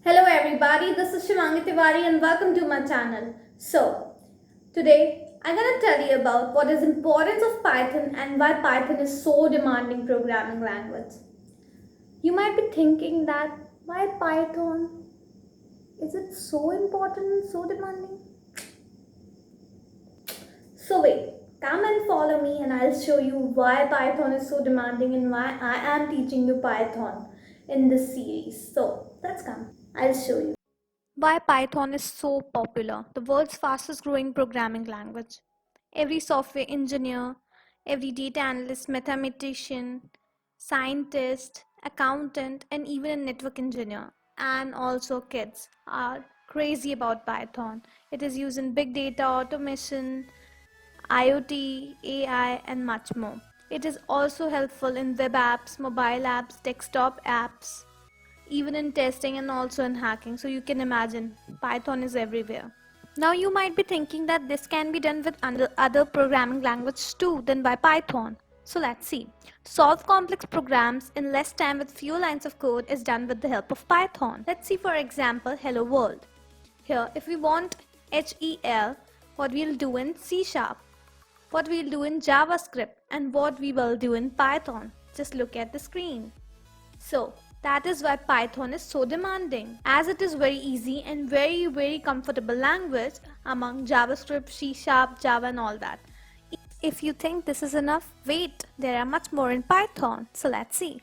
Hello everybody, this is Shivangi Tiwari and welcome to my channel. Today I'm going to tell you about what is importance of Python and why Python is so demanding programming language. You might be thinking that why Python? Is it so important and so demanding? So wait, come and follow me and I'll show you why Python is so demanding and why I am teaching you Python in this series. So let's come. I'll show you. Why Python is so popular, the world's fastest growing programming language. Every software engineer, every data analyst, mathematician, scientist, accountant, and even a network engineer, and also kids, are crazy about Python. It is used in big data, automation, IoT, AI, and much more. It is also helpful in web apps, mobile apps, desktop apps, even in testing and also in hacking. So you can imagine Python is everywhere. Now you might be thinking that this can be done with other programming languages too, then why Python? So let's see. Solve complex programs in less time with few lines of code is done with the help of Python. Let's see, for example, Hello World. Here, if we want HEL, what we'll do in C Sharp, what we'll do in JavaScript, and what we will do in Python. Just look at the screen. So that is why Python is so demanding, as it is very easy and very comfortable language among JavaScript, C Sharp, Java and all that. If you think this is enough, wait, there are much more in Python. So let's see.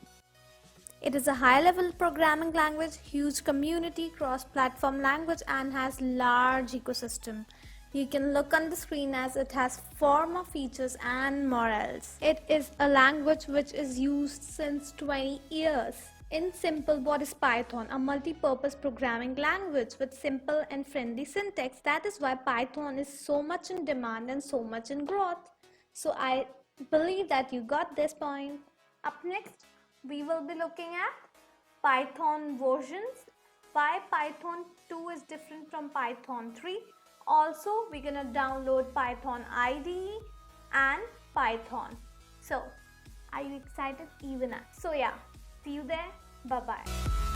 It is a high-level programming language, huge community, cross-platform language and has large ecosystem. You can look on the screen as it has 4 more features and more else. It is a language which is used since 20 years. In simple, what is Python? A multi-purpose programming language with simple and friendly syntax. That is why Python is so much in demand and so much in growth. So I believe that you got this point. Up next, we will be looking at Python versions. Why Python 2 is different from Python 3. Also, we're gonna download Python IDE and Python. So, are you excited? Even I. So yeah, see you there. Bye bye.